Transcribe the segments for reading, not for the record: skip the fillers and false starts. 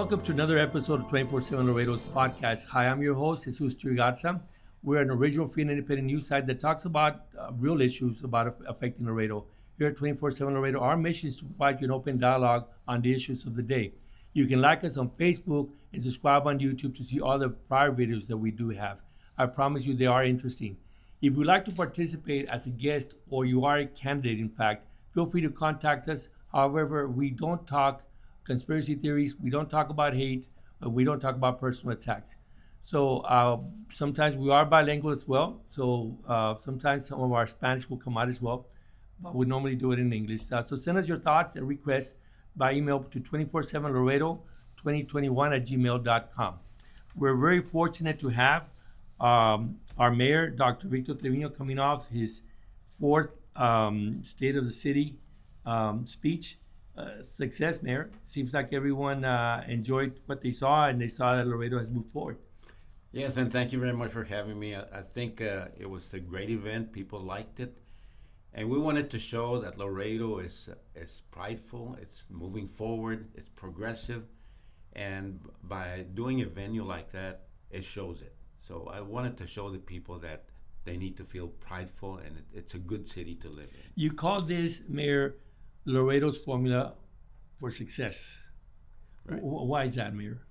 Welcome to another episode of 24/7 Laredo's podcast. Hi, I'm your host, Jesus Trigarza. We're an original free and independent news site that talks about real issues affecting Laredo. Here at 24/7 Laredo, our mission is to provide you an open dialogue on the issues of the day. You can like us on Facebook and subscribe on YouTube to see all the prior videos that we do have. I promise you they are interesting. If you'd like to participate as a guest or you are a candidate, in fact, feel free to contact us. However, we don't talk conspiracy theories, we don't talk about hate, we don't talk about personal attacks. So sometimes we are bilingual as well. So sometimes some of our Spanish will come out as well, but we normally do it in English. So send us your thoughts and requests by email to 247laredo2021@gmail.com. We're very fortunate to have our mayor, Dr.Victor Trevino, coming off his fourth State of the City speech. Success, Mayor. Seems like everyone enjoyed what they saw, and they saw that Laredo has moved forward. Yes, and thank you very much for having me. I think it was a great event. People liked it. And we wanted to show that Laredo is prideful, it's moving forward, it's progressive. And by doing a venue like that, it shows it. So I wanted to show the people that they need to feel prideful, and it's a good city to live in. You call this, Mayor, Laredo's formula for success. Right. Why is that, Mayor?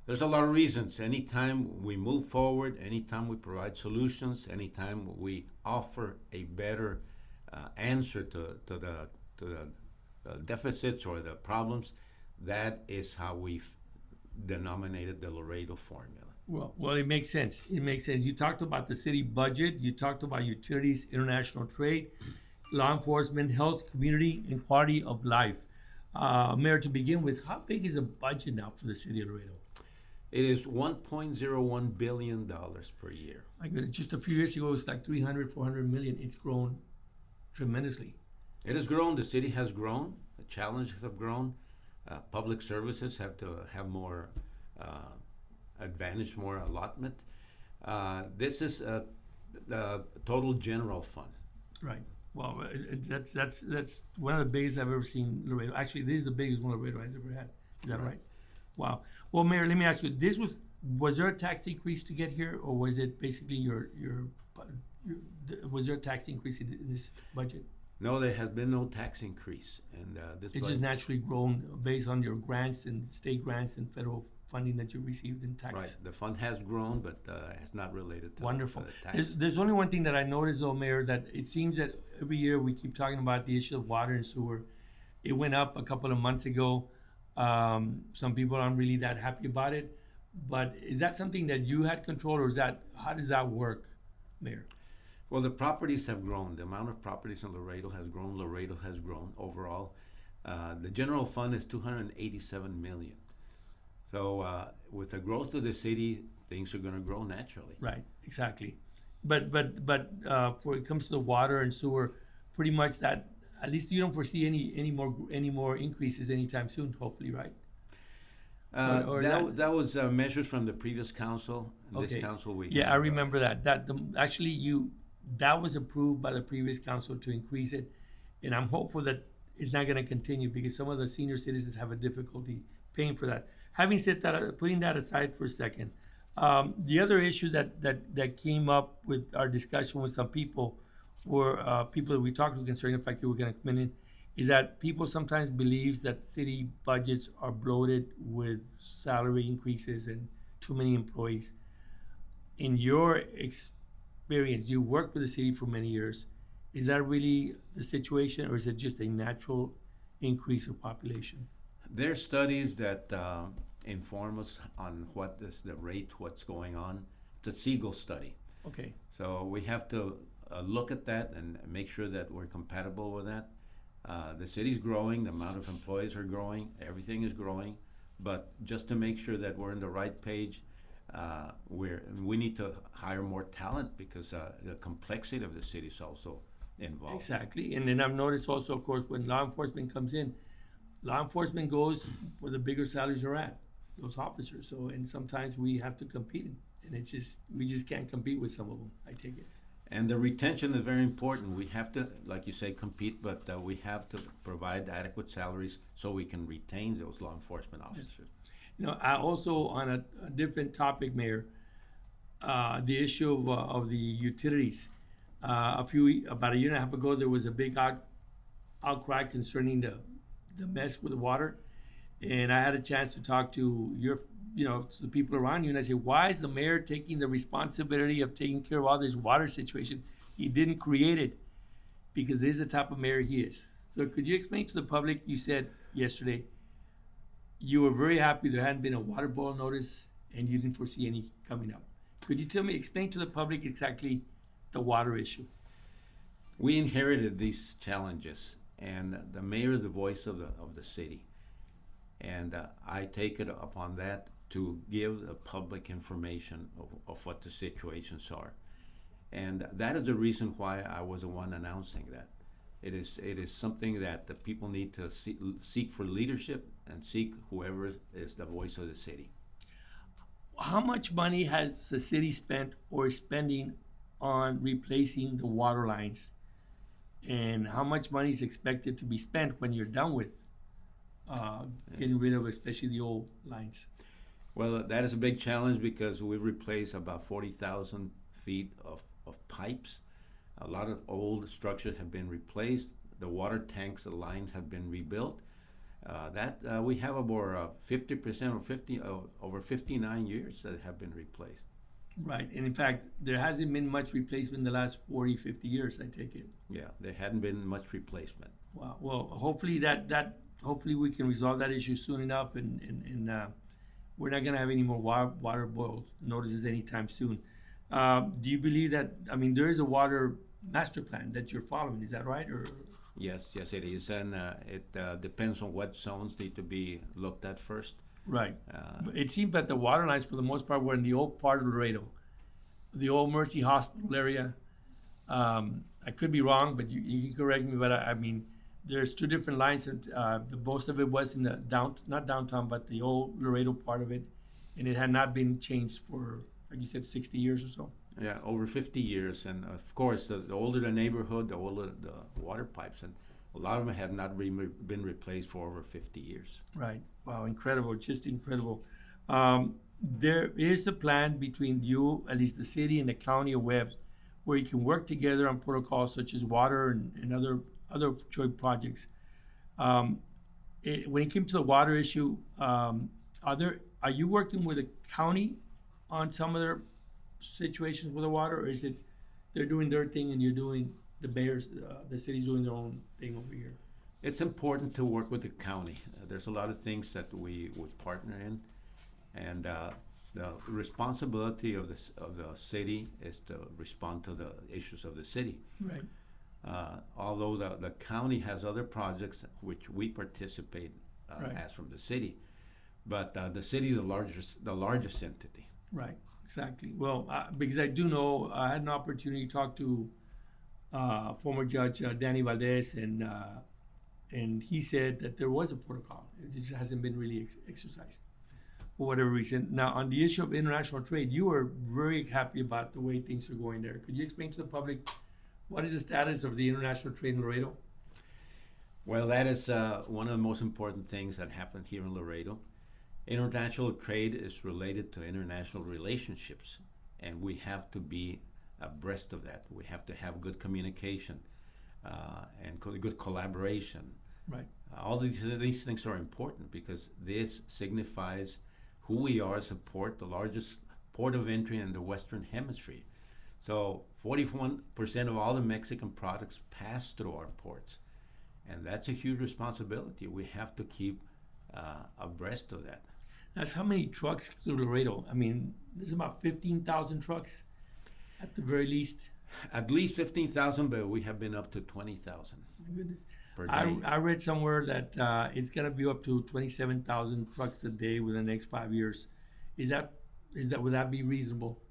There's a lot of reasons. Anytime we move forward, anytime we provide solutions, anytime we offer a better answer to the deficits or the problems, that is how we've denominated the Laredo formula. Well, it makes sense. It makes sense. You talked about the city budget. You talked about utilities, international trade, law enforcement, health, community, and quality of life. Mayor, to begin with, how big is the budget now for the city of Laredo? It is $1.01 billion per year. Just a few years ago, it was like 300, 400 million. It's grown tremendously. It has grown. The city has grown. The challenges have grown. Public services have to have more advantage, more allotment. This is the total general fund. Right. Well, that's one of the biggest I've ever seen Laredo. Actually, this is the biggest one Laredo has ever had. Is that right? Wow. Well, Mayor, let me ask you: was there a tax increase to get here, or was it basically was there a tax increase in this budget? No, there has been no tax increase, and it's just naturally grown based on your grants and state grants and federal funding that you received in tax. Right. The fund has grown, but it's not related to Wonderful. The tax. There's only one thing that I noticed, though, Mayor, that it seems that every year we keep talking about the issue of water and sewer. It went up a couple of months ago. Some people aren't really that happy about it. But is that something that you had control, or how does that work, Mayor? Well, the properties have grown. The amount of properties in Laredo has grown. Laredo has grown overall. The general fund is $287 million. So with the growth of the city, things are going to grow naturally. Right, exactly. But when it comes to the water and sewer, pretty much that, at least you don't foresee any more increases anytime soon. Hopefully, right? That was measures from the previous council. Okay. This council, I remember that. That was approved by the previous council to increase it, and I'm hopeful that it's not going to continue because some of the senior citizens have a difficulty paying for that. Having said that, putting that aside for a second, the other issue that came up with our discussion with some people were people that we talked to concerning the fact that we're going to come in, is that people sometimes believes that city budgets are bloated with salary increases and too many employees. In your experience, you worked with the city for many years. Is that really the situation, or is it just a natural increase of population? There are studies that inform us on what is the rate, what's going on. It's a Siegel study. Okay. So we have to look at that and make sure that we're compatible with that. The city's growing, the amount of employees are growing, everything is growing. But just to make sure that we're on the right page, we need to hire more talent because the complexity of the city is also involved. Exactly. And then I've noticed also, of course, when law enforcement comes in, law enforcement goes where the bigger salaries are at, those officers. So, and sometimes we have to compete, and we just can't compete with some of them, I take it. And the retention is very important. We have to, like you say, compete, but we have to provide adequate salaries so we can retain those law enforcement officers. I also on a different topic, Mayor, the issue of the utilities. About a year and a half ago, there was a big outcry concerning the mess with the water, and I had a chance to talk to to the people around you, and I said, why is the mayor taking the responsibility of taking care of all this water situation? He didn't create it because this is the type of mayor he is. So could you explain to the public? You said yesterday you were very happy there hadn't been a water boil notice and you didn't foresee any coming up. Could you explain to the public exactly the water issue? We inherited these challenges, and the mayor is the voice of the city. And I take it upon that to give the public information of what the situations are. And that is the reason why I was the one announcing that. It is something that the people need to seek for leadership and seek whoever is the voice of the city. How much money has the city spent or is spending on replacing the water lines? And how much money is expected to be spent when you're done with getting rid of especially the old lines? Well, that is a big challenge because we've replaced about 40,000 feet of pipes. A lot of old structures have been replaced. The water tanks, the lines have been rebuilt. We have over 50% over 59 years that have been replaced. Right. And in fact, there hasn't been much replacement in the last 40, 50 years, I take it. Yeah, there hadn't been much replacement. Wow. Well, hopefully hopefully we can resolve that issue soon enough, and we're not going to have any more water boils notices anytime soon. Do you believe that, there is a water master plan that you're following, is that right? Or Yes, it is, and it depends on what zones need to be looked at first. right. It seemed that the water lines, for the most part, were in the old part of Laredo, the old Mercy Hospital area. I could be wrong, but you can correct me. But there's two different lines, and most of it was in the not downtown, but the old Laredo part of it, and it had not been changed for, like you said, 60 years or so. Yeah, over 50 years, and of course, the older the neighborhood, the older the water pipes, and a lot of them have not been replaced for over 50 years. Right. Wow, incredible, just incredible. There is a plan between you, at least the city and the county of Webb, where you can work together on protocols such as water and other joint projects. When it came to the water issue, are you working with the county on some of their situations with the water, or is it they're doing their thing and you're doing the city's doing their own thing over here? It's important to work with the county. There's a lot of things that we would partner in, and the responsibility of the city is to respond to the issues of the city. Right. Although the county has other projects which we participate Right. as from the city, but the city is the largest entity. Right, exactly. Well, because I do know, I had an opportunity to talk to former Judge Danny Valdez, and he said that there was a protocol. It just hasn't been really exercised for whatever reason. Now, on the issue of international trade, you were very happy about the way things are going there. Could you explain to the public what is the status of the international trade in Laredo? Well, that is one of the most important things that happened here in Laredo. International trade is related to international relationships, and we have to be abreast of that. We have to have good communication and good collaboration. Right. All these things are important because this signifies who we are as a port, the largest port of entry in the Western Hemisphere. So 41% of all the Mexican products pass through our ports, and that's a huge responsibility. We have to keep abreast of that. That's how many trucks through Laredo? There's about 15,000 trucks at the very least. At least 15,000, but we have been up to 20,000 My goodness. per day. I read somewhere that it's going to be up to 27,000 trucks a day within the next 5 years. Would that be reasonable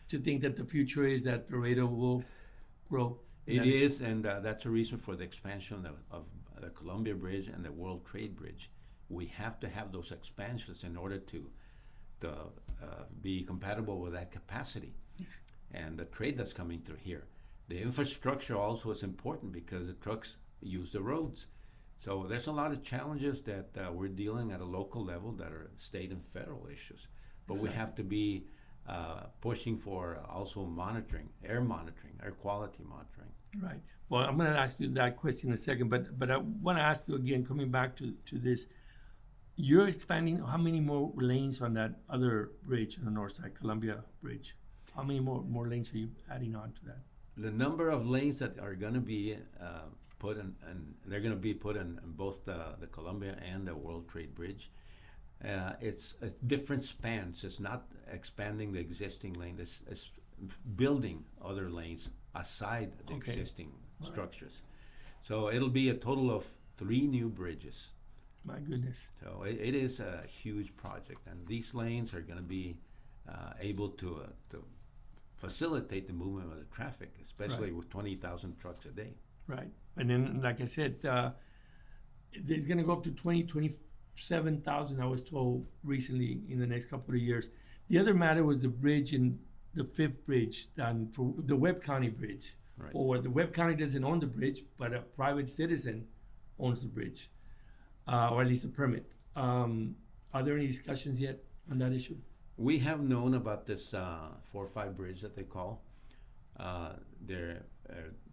to think that the future is that Laredo will grow? It is, and that's a reason for the expansion of the Columbia Bridge and the World Trade Bridge. We have to have those expansions in order to be compatible with that capacity and the trade that's coming through here. The infrastructure also is important because the trucks use the roads. So there's a lot of challenges that we're dealing at a local level that are state and federal issues. But we have to be pushing for also air quality monitoring. Right. Well, I'm going to ask you that question in a second, but I want to ask you again, coming back to this, you're expanding how many more lanes on that other bridge on the north side, Columbia Bridge? How many more lanes are you adding on to that? The number of lanes that are going to be put in, and they're going to be put in both the Columbia and the World Trade Bridge. It's different spans. It's not expanding the existing lane. It's building other lanes aside the existing structures. So it'll be a total of 3 new bridges. My goodness. So it is a huge project, and these lanes are going to be able to facilitate the movement of the traffic, especially with 20,000 trucks a day. Right. And then, like I said, it's going to go up to 27,000, I was told recently, in the next couple of years. The other matter was the bridge in the 5th bridge, the Webb County bridge. Right. Or the Webb County doesn't own the bridge, but a private citizen owns the bridge, or at least a permit. Are there any discussions yet on that issue? We have known about this 4-5 bridge that they call. They're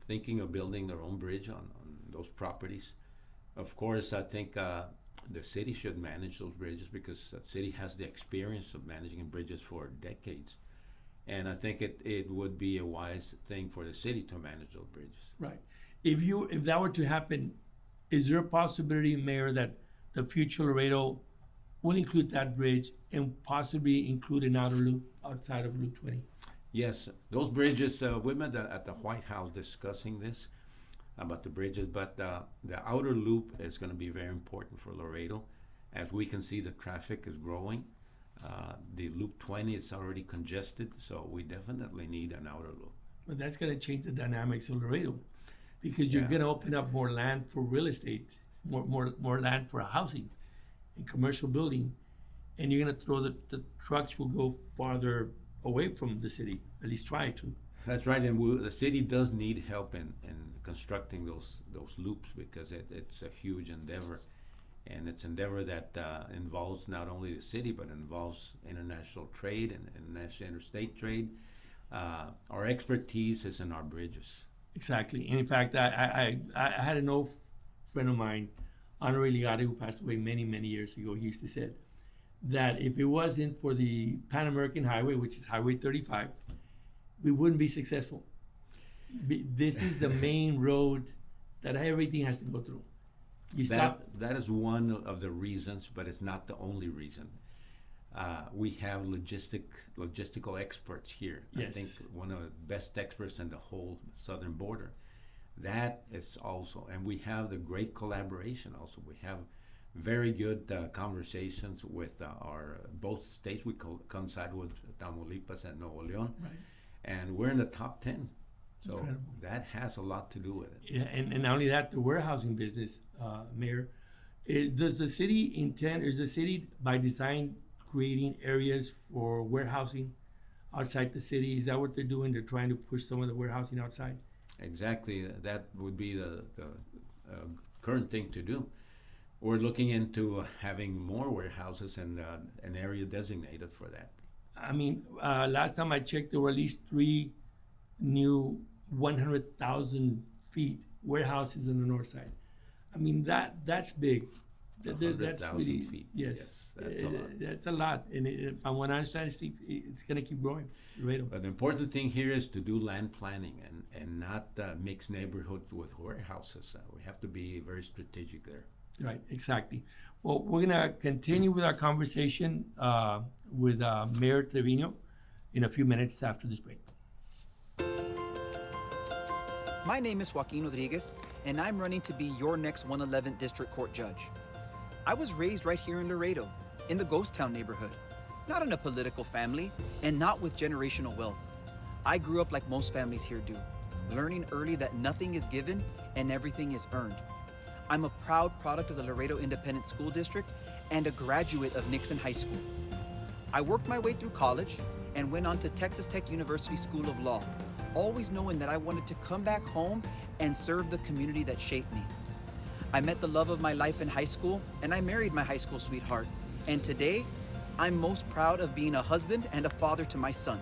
thinking of building their own bridge on those properties. Of course, I think the city should manage those bridges because the city has the experience of managing bridges for decades. And I think it would be a wise thing for the city to manage those bridges. Right. If that were to happen, is there a possibility, Mayor, that the future Laredo will include that bridge and possibly include an outer loop outside of Loop 20? Yes, those bridges, we met at the White House discussing this about the bridges, but the outer loop is going to be very important for Laredo. As we can see, the traffic is growing. The Loop 20 is already congested, so we definitely need an outer loop. But that's going to change the dynamics of Laredo because you're going to open up more land for real estate, more land for housing and commercial building, and you're going to throw the trucks will go farther away from the city, at least try to. That's right, and the city does need help in constructing those loops because it's a huge endeavor. And it's an endeavor that involves not only the city, but involves international trade and international interstate trade. Our expertise is in our bridges. Exactly. And in fact, I had an old friend of mine, Honorary Ligari, who passed away many, many years ago. He used to say that if it wasn't for the Pan American Highway, which is Highway 35, we wouldn't be successful. This is the main road that everything has to go through. That is one of the reasons, but it's not the only reason. We have logistical experts here. Yes. I think one of the best experts in the whole southern border. That is also, and we have the great collaboration also. We have very good conversations with our both states. We coincide with Tamaulipas and Nuevo León, Right. and we're in the top 10. So Incredible. that has a lot to do with it. Yeah, and not only that, the warehousing business, Mayor, does the city intend, is the city by design creating areas for warehousing outside the city? Is that what they're doing? They're trying to push some of the warehousing outside? Exactly. That would be the current thing to do. We're looking into having more warehouses and an area designated for that. I mean, last time I checked, there were at least 3 new 100,000 feet warehouses on the north side. I mean, that's big. That's 100,000 really feet. Yes, That's a lot. That's a lot, and from what I understand, it's going to keep growing. Laredo. But the important thing here is to do land planning and not mix neighborhoods with warehouses. We have to be very strategic there. Right, exactly. Well, we're going to continue with our conversation with Mayor Trevino in a few minutes after this break. My name is Joaquin Rodriguez, and I'm running to be your next 111th District Court Judge. I was raised right here in Laredo, in the Ghost Town neighborhood, not in a political family, and not with generational wealth. I grew up like most families here do, learning early that nothing is given and everything is earned. I'm a proud product of the Laredo Independent School District and a graduate of Nixon High School. I worked my way through college and went on to Texas Tech University School of Law, always knowing that I wanted to come back home and serve the community that shaped me. I met the love of my life in high school, and I married my high school sweetheart. And today, I'm most proud of being a husband and a father to my son.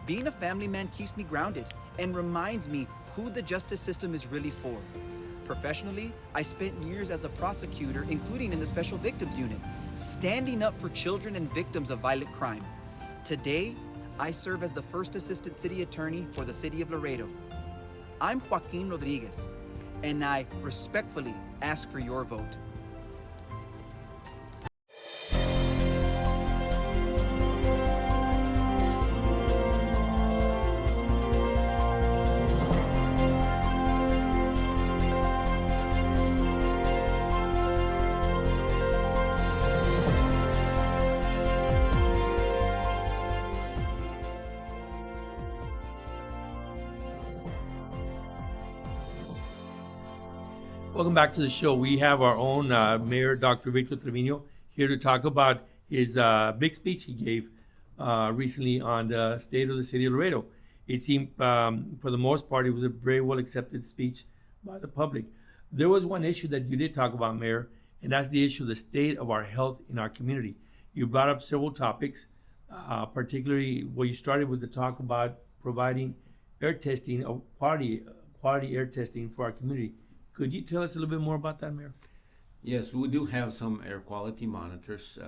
Being a family man keeps me grounded and reminds me who the justice system is really for. Professionally, I spent years as a prosecutor, including in the Special Victims Unit, standing up for children and victims of violent crime. Today, I serve as the first assistant city attorney for the City of Laredo. I'm Joaquin Rodriguez, and I respectfully ask for your vote. Welcome back to the show. We have our own Mayor, Dr.Victor Trevino, here to talk about his big speech he gave recently on the state of the city of Laredo. It seemed, for the most part, it was a very well accepted speech by the public. There was one issue that you did talk about, Mayor, and that's the issue of the state of our health in our community. You brought up several topics, particularly you started with the talk about providing air testing, quality air testing for our community. Could you tell us a little bit more about that, Mayor? Yes, we do have some air quality monitors,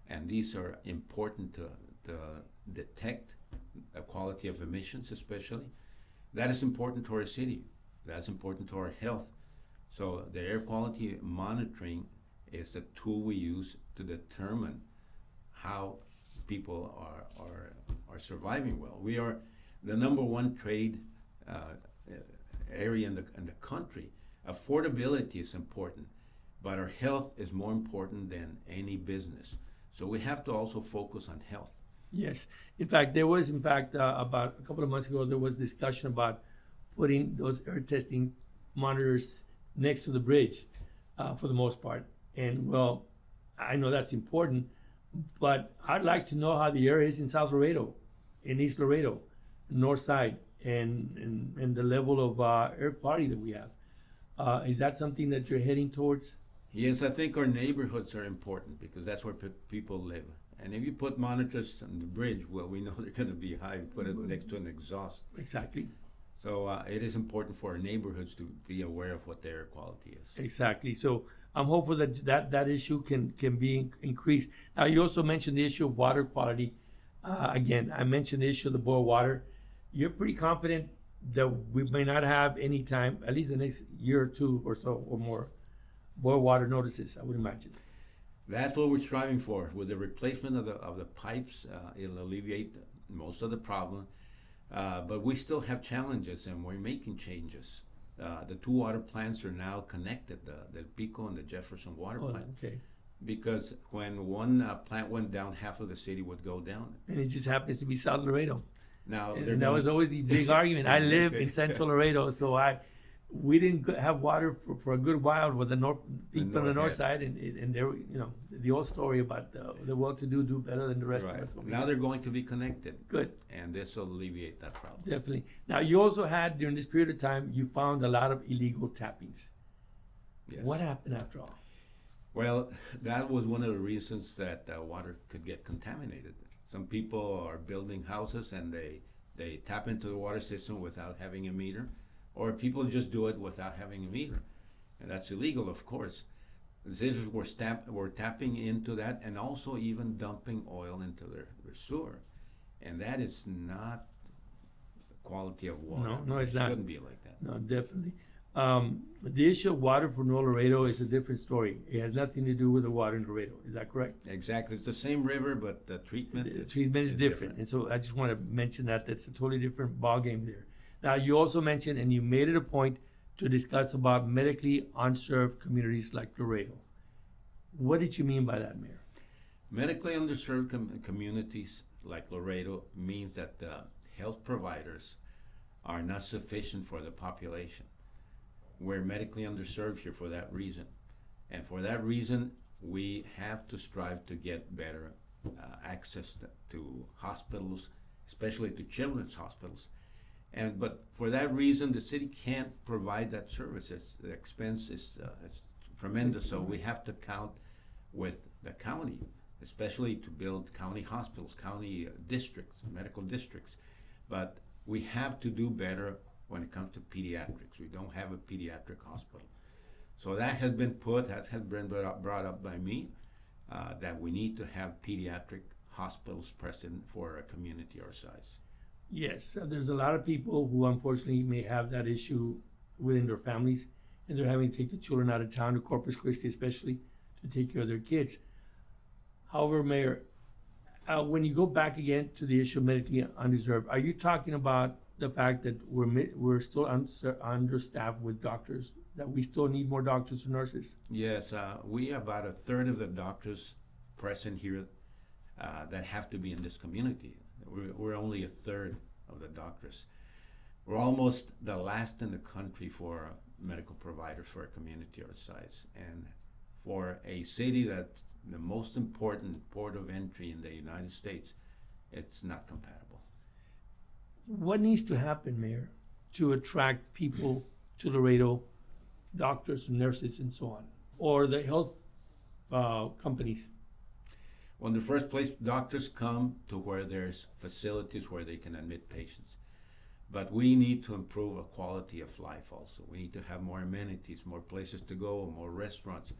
and these are important to detect the quality of emissions, especially. That is important to our city. That's important to our health. So the air quality monitoring is a tool we use to determine how people are surviving well. We are the number one trade area in the country. Affordability is important, but our health is more important than any business. So we have to also focus on health. Yes. In fact, there was, about a couple of months ago, there was discussion about putting those air testing monitors next to the bridge for the most part. And well, I know that's important, but I'd like to know how the air is in South Laredo, in East Laredo, north side, and the level of air quality that we have. Is that something that you're heading towards? Yes, I think our neighborhoods are important because that's where people live. And if you put monitors on the bridge, well, we know they're going to be high. Put it next to an exhaust. Exactly. So it is important for our neighborhoods to be aware of what their air quality is. Exactly. So I'm hopeful that issue can be increased. Now, you also mentioned the issue of water quality. Again, I mentioned the issue of the boil water. You're pretty confident that we may not have any time, at least the next year or two or so or more, boil water notices, I would imagine. That's what we're striving for. With the replacement of the pipes, it'll alleviate most of the problem. But we still have challenges, and we're making changes. The two water plants are now connected, the Pico and the Jefferson water plant. Okay. Because when one plant went down, half of the city would go down. And it just happens to be South Laredo. Now, And that was always the big argument. I live in Central Laredo, so we didn't have water for a good while with the people on the north side, and there, the old story about the well-to-do do better than the rest of us. Now they're going to be connected. Good. And this will alleviate that problem. Definitely. Now, you also had, during this period of time, you found a lot of illegal tappings. Yes. What happened after all? Well, that was one of the reasons that water could get contaminated. Some people are building houses and they tap into the water system without having a meter, or people just do it without having a meter. And that's illegal, of course. The citizens were tapping into that and also even dumping oil into their sewer. And that is not quality of water. No, it's not. It shouldn't be like that. No, definitely. The issue of water for Nuevo Laredo is a different story. It has nothing to do with the water in Laredo. Is that correct? Exactly. It's the same river, but the treatment is different. And so I just want to mention that's a totally different ballgame there. Now, you also mentioned, and you made it a point to discuss about medically unserved communities like Laredo. What did you mean by that, Mayor? Medically underserved communities like Laredo means that the health providers are not sufficient for the population. We're medically underserved here for that reason. And for that reason, we have to strive to get better access to hospitals, especially to children's hospitals. But for that reason, the city can't provide that service. The expense is tremendous, so we have to count with the county, especially to build county hospitals, county districts, medical districts. But we have to do better when it comes to pediatrics. We don't have a pediatric hospital. So that has been brought up by me, that we need to have pediatric hospitals present for a community our size. Yes, there's a lot of people who unfortunately may have that issue within their families, and they're having to take the children out of town, to Corpus Christi especially, to take care of their kids. However, Mayor, when you go back again to the issue of medically undeserved, are you talking about the fact that we're still understaffed with doctors, that we still need more doctors and nurses? Yes, we about a third of the doctors present here that have to be in this community. We're only a third of the doctors. We're almost the last in the country for medical providers for a community our size. And for a city that's the most important port of entry in the United States, it's not compatible. What needs to happen, Mayor, to attract people to Laredo, doctors, nurses, and so on, or the health companies? Well, in the first place, doctors come to where there's facilities where they can admit patients. But we need to improve a quality of life also. We need to have more amenities, more places to go, more restaurants,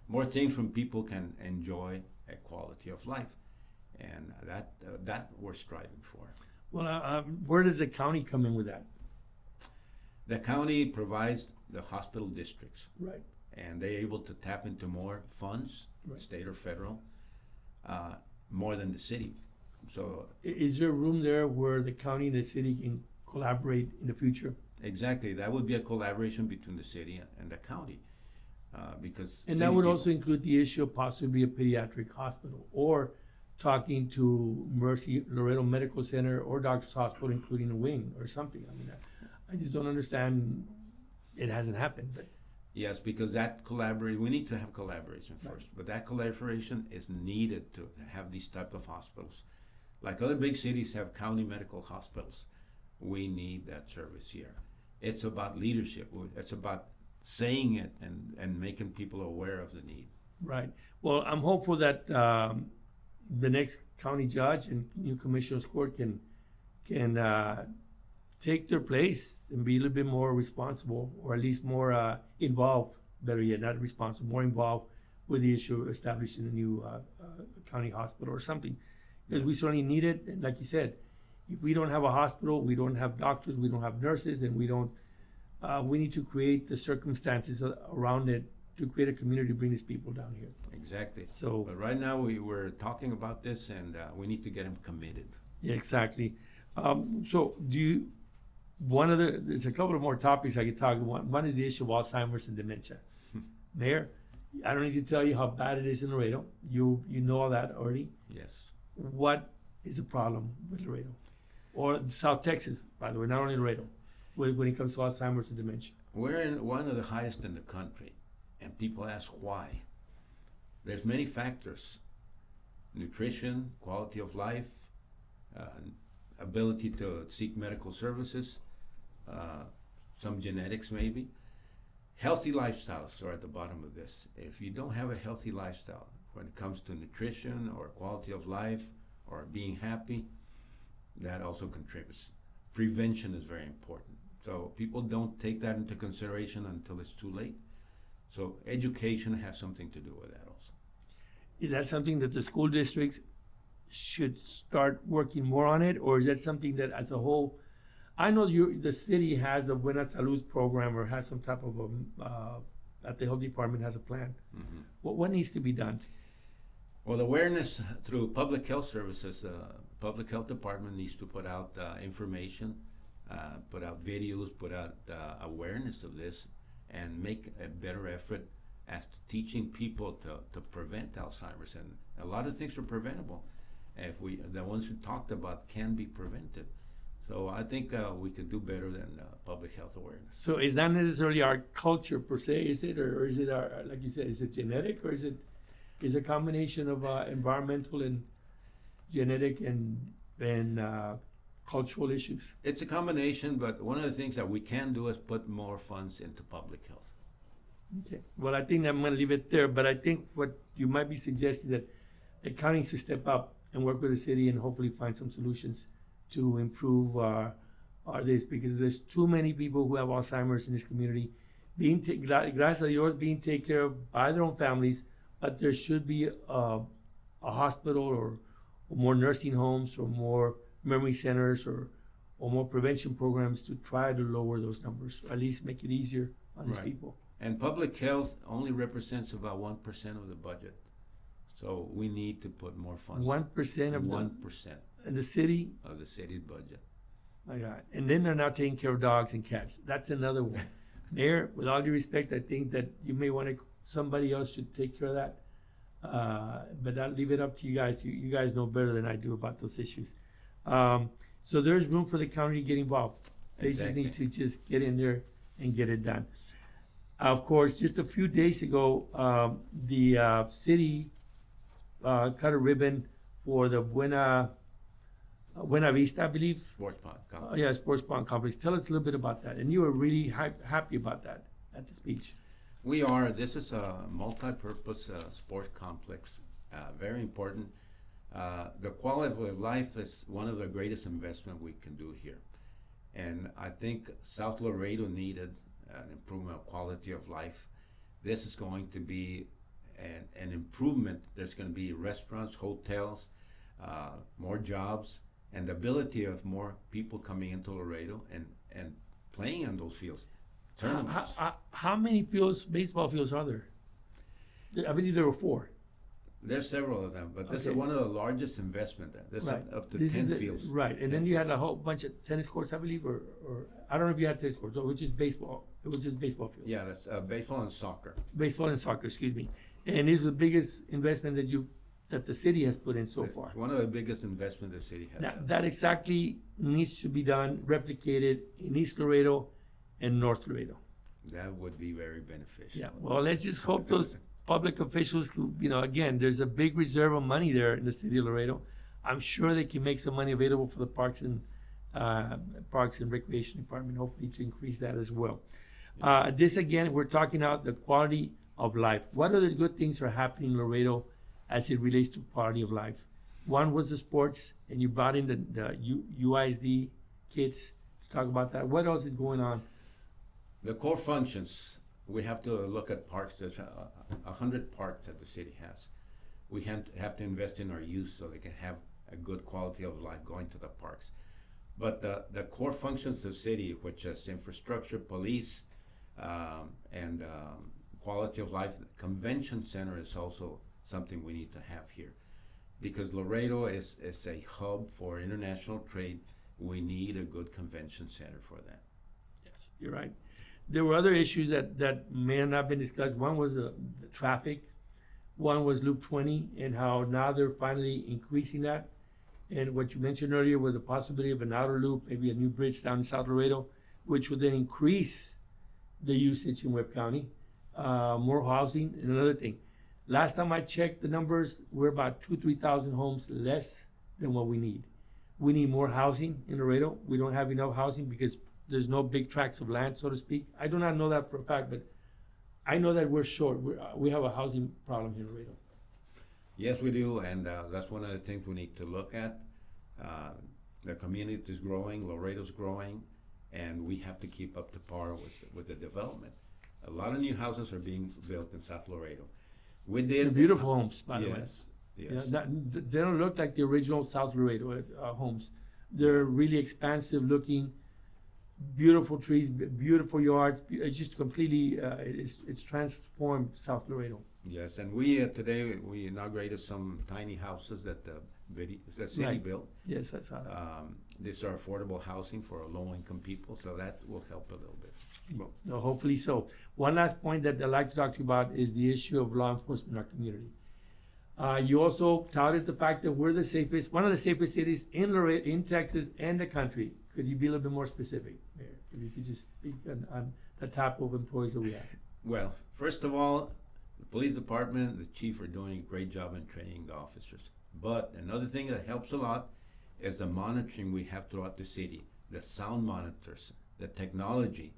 more things when people can enjoy a quality of life. And that we're striving for. Well, where does the county come in with that? The county provides the hospital districts. Right. And they're able to tap into more funds, Right. State or federal, more than the city. So Is there room there where the county and the city can collaborate in the future? exactly, that would be a collaboration between the city and the county, because And city that would people- also include the issue of possibly a pediatric hospital, or talking to Mercy Laredo Medical Center or Doctor's Hospital, including a wing or something. I mean, I just don't understand. It hasn't happened, but Yes, because we need to have collaboration first, but that collaboration is needed to have these type of hospitals. Like other big cities have county medical hospitals, we need that service here. It's about leadership. It's about saying it and making people aware of the need. right. Well, I'm hopeful that the next county judge and new commissioners court can take their place and be a little bit more responsible, or at least more involved, better yet, not responsible, more involved with the issue of establishing a new county hospital or something. Because we certainly need it, and like you said, if we don't have a hospital, we don't have doctors, we don't have nurses, and we need to create the circumstances around it to create a community to bring these people down here. Exactly. So, But right now we're talking about this, and we need to get them committed. yeah, exactly. So there's a couple of more topics I could talk about. One is the issue of Alzheimer's and dementia. Mayor, I don't need to tell you how bad it is in Laredo. You know all that already. Yes. What is the problem with Laredo? Or South Texas, by the way, not only Laredo, when it comes to Alzheimer's and dementia? We're in one of the highest in the country, and people ask why. There's many factors: nutrition, quality of life, ability to seek medical services, some genetics maybe. Healthy lifestyles are at the bottom of this. If you don't have a healthy lifestyle when it comes to nutrition or quality of life or being happy, that also contributes. Prevention is very important. So people don't take that into consideration until it's too late. So education has something to do with that also. Is that something that the school districts should start working more on it, or is that something that as a whole, I know the city has a Buena Salud program or has some type of at the health department has a plan. Mm-hmm. What needs to be done? Well, awareness through public health services, public health department needs to put out information, put out videos, put out awareness of this, and make a better effort as to teaching people to prevent Alzheimer's. And a lot of things are preventable. If the ones we talked about can be prevented. So I think we could do better than public health awareness. So it's not necessarily our culture per se, is it, or is it our, like you said, is it genetic, or is it a combination of environmental and genetic and cultural issues? It's a combination, but one of the things that we can do is put more funds into public health. Okay. Well, I think I'm going to leave it there, but I think what you might be suggesting that the county should step up and work with the city and hopefully find some solutions to improve our this, because there's too many people who have Alzheimer's in this community gracias a Dios, being taken care of by their own families, but there should be a hospital or more nursing homes or more memory centers or more prevention programs to try to lower those numbers, or at least make it easier on these Right. people. And public health only represents about 1% of the budget. So we need to put more funds. 1% of 1% the city, of the city's budget. my God. And then they're not taking care of dogs and cats. That's another one. Mayor, with all due respect, I think that you may want to, somebody else should take care of that. But I'll leave it up to you guys. You guys know better than I do about those issues. So there's room for the county to get involved. They Exactly. just need to just get in there and get it done. Of course, just a few days ago, the city cut a ribbon for the Buena Vista, I believe. Sports park. Yeah, Sports Pond Complex. Tell us a little bit about that. And you were really happy about that at the speech. We are. This is a multi-purpose sport complex. Very important. The quality of life is one of the greatest investment we can do here. And I think South Laredo needed an improvement of quality of life. This is going to be an improvement. There's going to be restaurants, hotels, more jobs, and the ability of more people coming into Laredo and playing on those fields. Tournaments. How many fields, baseball fields, are there? I believe there were 4. There's several of them, but this Okay. is one of the largest investment. This Right. is up to This 10 is fields. right. And 10 then you had fields. a whole bunch of tennis courts, I believe, or I don't know if you had tennis courts, or which is baseball. It was just baseball fields. Yeah, that's baseball and soccer. Baseball and soccer, excuse me. And this is the biggest investment that the city has put in so It's far. one of the biggest investment the city has done. That exactly needs to be done, replicated in East Laredo and North Laredo. That would be very beneficial. Yeah, well, let's just hope those public officials who, again, there's a big reserve of money there in the city of Laredo. I'm sure they can make some money available for the Parks and Recreation Department, hopefully to increase that as well. This, again, we're talking about the quality of life. What other good things are happening in Laredo as it relates to quality of life? One was the sports, and you brought in the UISD kids to talk about that. What else is going on? The core functions, we have to look at parks. There's 100 parks that the city has. We have to invest in our youth so they can have a good quality of life going to the parks. But the core functions of the city, which is infrastructure, police, and quality of life, convention center is also something we need to have here. Because Laredo is a hub for international trade, we need a good convention center for that. Yes, you're right. There were other issues that may have not been discussed. One was the traffic. One was Loop 20 and how now they're finally increasing that. And what you mentioned earlier was the possibility of an outer loop, maybe a new bridge down in South Laredo, which would then increase the usage in Webb County, more housing. And another thing, last time I checked the numbers, we're about 3,000 homes less than what we need. We need more housing in Laredo. We don't have enough housing because there's no big tracts of land, so to speak. I do not know that for a fact, but I know that we're short. We have a housing problem here in Laredo. Yes, we do, and that's one of the things we need to look at. The community is growing, Laredo's growing, and we have to keep up to par with the development. A lot of new houses are being built in South Laredo. We They're did beautiful homes, by the way. yes, Yeah, yes. they don't look like the original South Laredo homes. They're really expansive looking, beautiful trees, beautiful yards. It's just completely, it's transformed South Laredo. Yes, and we today we inaugurated some tiny houses that the city Right. built. Yes, I saw that. These are affordable housing for low-income people, so that will help a little bit. No, hopefully so. One last point that I'd like to talk to you about is the issue of law enforcement in our community. You also touted the fact that we're the safest, one of the safest cities in Laredo, in Texas, and the country. Could you be a little bit more specific, Mayor? If you could just speak on the type of employees that we have. Well, first of all, the police department, the chief are doing a great job in training the officers. But another thing that helps a lot is the monitoring we have throughout the city, the sound monitors, the technology.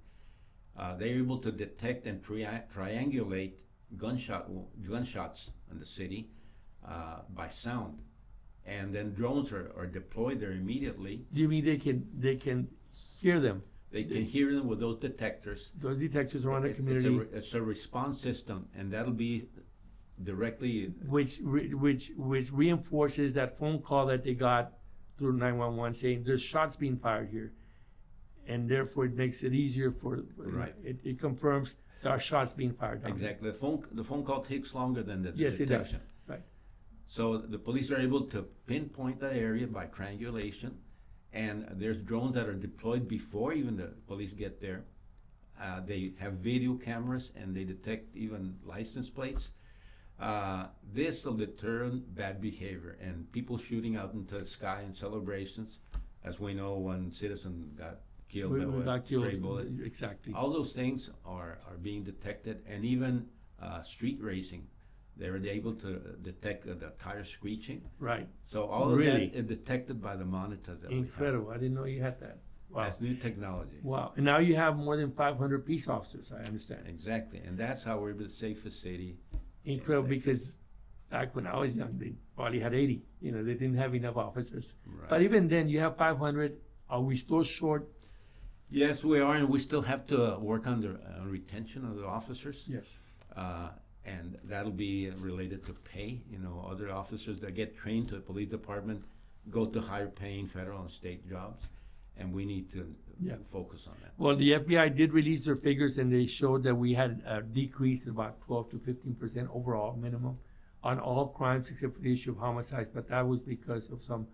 They're able to detect and triangulate gunshots in the city by sound, and then drones are deployed there immediately. Do you mean they can hear them? They can hear them with those detectors. Those detectors around the community, It's a response system, and that'll be directly. which reinforces that phone call that they got through 911 saying there's shots being fired here, and therefore it makes it easier for Right. It confirms there are shots being fired down there. Exactly. The phone call takes longer than the Yes, it detection. does. Right. So the police are able to pinpoint that area by triangulation, and there's drones that are deployed before even the police get there. They have video cameras, and they detect even license plates. This will deter bad behavior and people shooting out into the sky in celebrations. As we know, one citizen got killed We by got a stray killed. bullet. Exactly. All those things are being detected, and even street racing. They were able to detect the tire screeching. Right. So all of Really? that is detected by the monitors that we have. Incredible. I didn't know you had that. Wow. That's new technology. Wow. And now you have more than 500 peace officers, I understand. Exactly, and that's how we're the safest city. Incredible, in because Texas. back when I was young, they probably had 80. They didn't have enough officers. Right. But even then, you have 500. Are we still short? Yes, we are, and we still have to work on the retention of the officers. Yes. And that'll be related to pay. Other officers that get trained to the police department go to higher paying federal and state jobs, and we need to Yeah. focus on that. Well, the FBI did release their figures, and they showed that we had a decrease in about 12 to 15% overall minimum on all crimes except for the issue of homicides. But that was because of some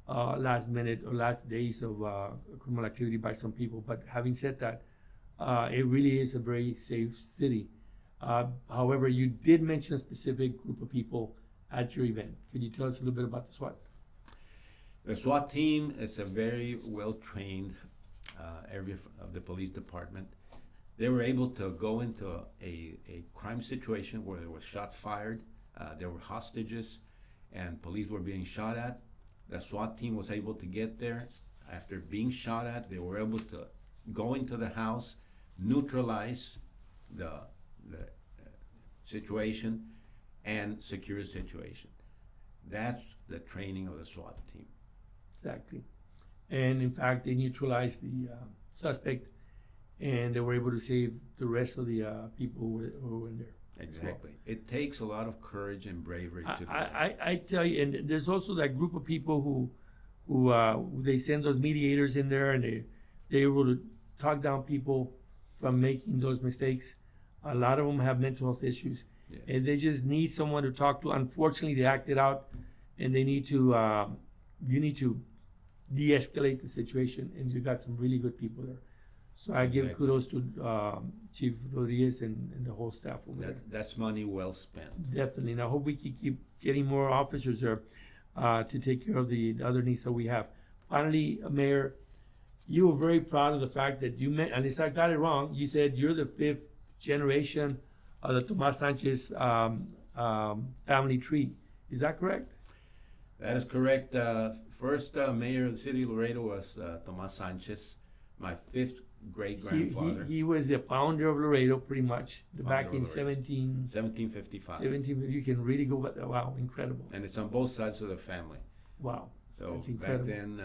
last minute or last days of criminal activity by some people. But having said that, it really is a very safe city. However, you did mention a specific group of people at your event. Could you tell us a little bit about the SWAT? The SWAT team is a very well-trained area of the police department. They were able to go into a crime situation where there was shots fired, there were hostages, and police were being shot at. The SWAT team was able to get there. After being shot at, they were able to go into the house, neutralize the situation, and secure the situation. That's the training of the SWAT team. Exactly. And in fact, they neutralized the suspect, and they were able to save the rest of the people who were in there. Exactly. It takes a lot of courage and bravery to do that. I tell you, and there's also that group of people who they send those mediators in there, and they're able to talk down people from making those mistakes. A lot of them have mental health issues, Yes. and they just need someone to talk to. Unfortunately, they acted out, and they need to. You need to de-escalate the situation, and you got some really good people there. So I give Exactly. kudos to Chief Rodriguez and the whole staff over there. That's money well spent. Definitely, and I hope we can keep getting more officers there to take care of the other needs that we have. Finally, Mayor, you were very proud of the fact that you met, unless I got it wrong, you said you're the 5th generation of the Tomas Sanchez family tree. Is that correct? That is correct. First mayor of the city of Laredo was Tomas Sanchez, my 5th great-grandfather, He was the founder of Laredo, pretty much, back Founder in of Laredo. 1755. 17. You can really go, wow, incredible. And it's on both sides of the family. Wow, So that's back incredible. then,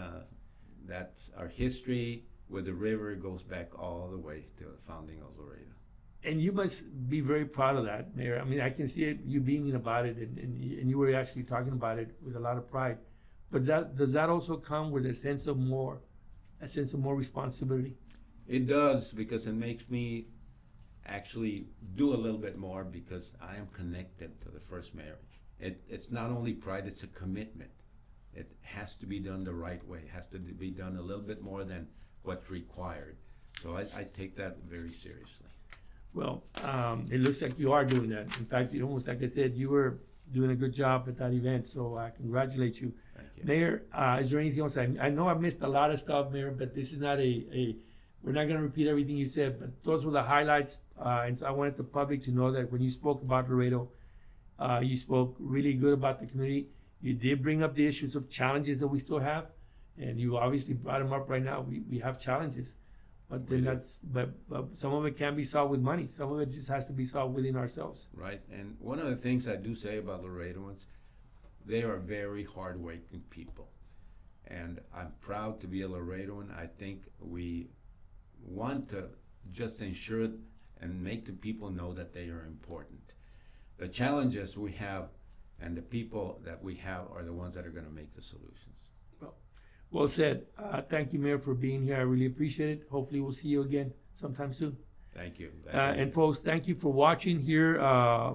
that's our history with the river goes back all the way to the founding of Laredo. And you must be very proud of that, Mayor. I mean, I can see it, you beaming about it, and you were actually talking about it with a lot of pride. But does that also come with a sense of more responsibility? It does, because it makes me actually do a little bit more because I am connected to the first mayor. It's not only pride, it's a commitment. It has to be done the right way. It has to be done a little bit more than what's required. So I take that very seriously. Well, it looks like you are doing that. In fact, almost like I said, you were doing a good job at that event, so I congratulate you. Thank you. Mayor, is there anything else? I know I missed a lot of stuff, Mayor, but this is not we're not going to repeat everything you said, but those were the highlights. And so I wanted the public to know that when you spoke about Laredo, you spoke really good about the community. You did bring up the issues of challenges that we still have, And you obviously brought them up right now. We have challenges, but then but some of it can be solved with money. Some of it just has to be solved within ourselves. Right. And one of the things I do say about Laredoans, they are very hardworking people. And I'm proud to be a Laredoan. I think we want to just ensure and make the people know that they are important. The challenges we have and the people that we have are the ones that are going to make the solutions. Well said. Thank you, Mayor, for being here. I really appreciate it. Hopefully we'll see you again sometime soon. Thank you. And folks, thank you for watching here,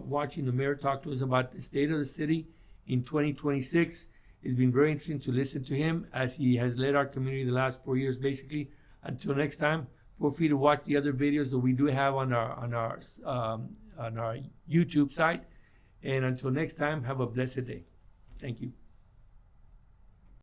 watching the mayor talk to us about the state of the city in 2026. It's been very interesting to listen to him as he has led our community the last 4 years, basically. Until next time, feel free to watch the other videos that we do have on our YouTube site. And until next time, have a blessed day. Thank you.